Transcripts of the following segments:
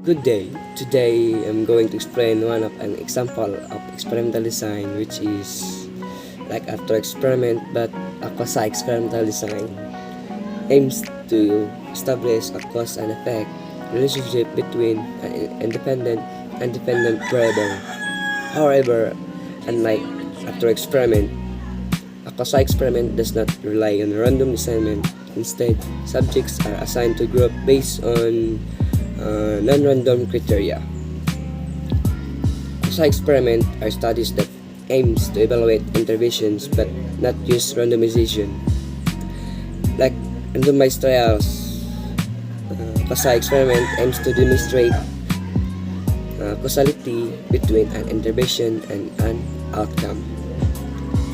Good day. Today I'm going to explain one of an example of experimental design, which is like after experiment, but a quasi-experimental design aims to establish a cause and effect relationship between an independent variable. However, unlike after experiment, a quasi-experiment does not rely on random assignment. Instead, subjects are assigned to group based on non-random criteria. Quasi-experiment are studies that aims to evaluate interventions but not use randomization. Like randomized trials, quasi-experiment aims to demonstrate causality between an intervention and an outcome.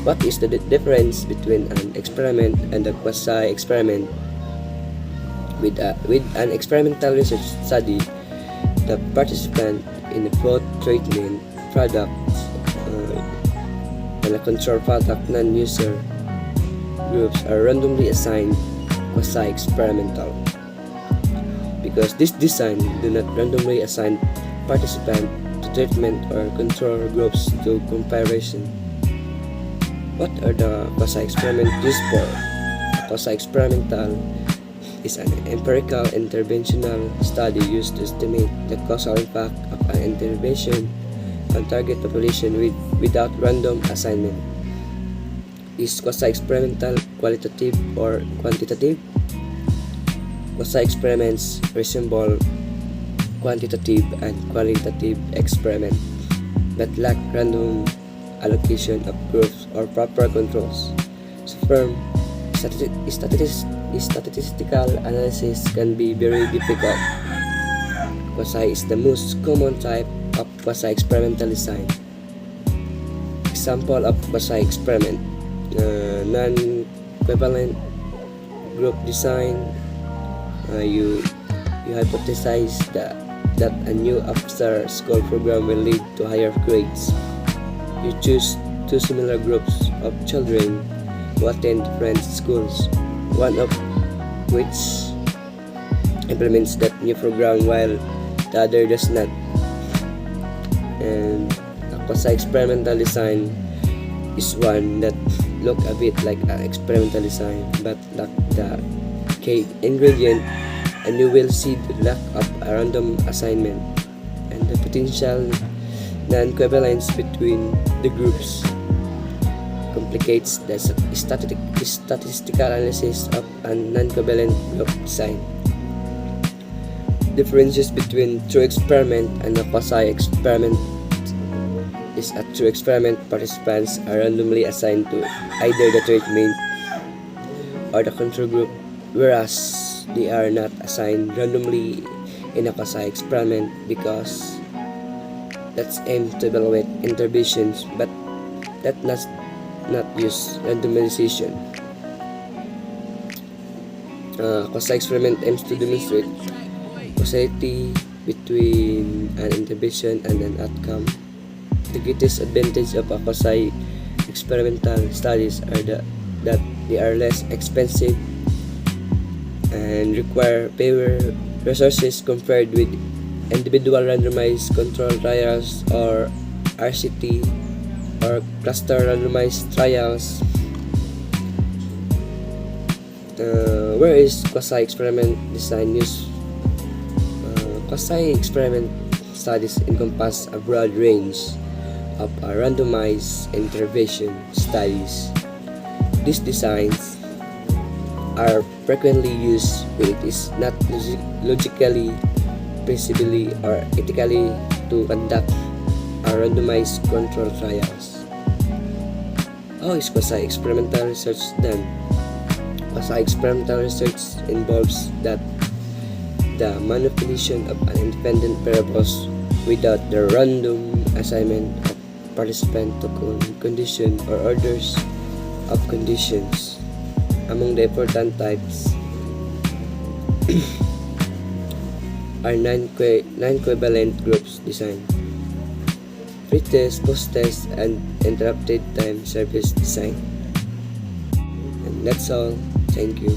What is the difference between an experiment and a quasi-experiment? With an experimental research study, the participant in both treatment products and a control product non-user groups are randomly assigned quasi-experimental. Because this design do not randomly assign participant to treatment or control groups to comparison. What are the quasi-experiment used for? Quasi-experimental is an empirical interventional study used to estimate the causal impact of an intervention on target population without random assignment. Is quasi-experimental qualitative or quantitative? Quasi-experiments resemble quantitative and qualitative experiments that lack random allocation of groups or proper controls. So firm statistical analysis can be very difficult. Quasi is the most common type of quasi-experimental design. Example of quasi-experiment: non-equivalent group design. You hypothesize that a new after-school program will lead to higher grades. You choose two similar groups of children who attend different schools, one of which implements that new program while the other does not. And a quasi-experimental design is one that look a bit like an experimental design but lack the key ingredient, and you will see the lack of a random assignment and the potential non-equivalence between the groups complicates the statistical analysis of a non-equivalent group design. Differences between true experiment and a quasi-experiment is a true experiment participants are randomly assigned to either the treatment or the control group, whereas they are not assigned randomly in a quasi-experiment because that's aimed to evaluate interventions but that not use randomization. Quasi-experiment aims to demonstrate causality between an intervention and an outcome. The greatest advantage of a quasi-experimental studies are that they are less expensive and require fewer resources compared with individual randomized control trials or RCT or cluster randomized trials. Where is quasi-experiment design used? Quasi-experiment studies encompass a broad range of randomized intervention studies. These designs are frequently used when it is not logically, feasibly, or ethically to conduct randomized control trials. How is quasi-experimental research done? Quasi-experimental research involves that the manipulation of an independent variables without the random assignment of participant to condition or orders of conditions. Among the important types are non-equivalent groups design, pre-test, post-test, and interrupted time service design. And that's all. Thank you.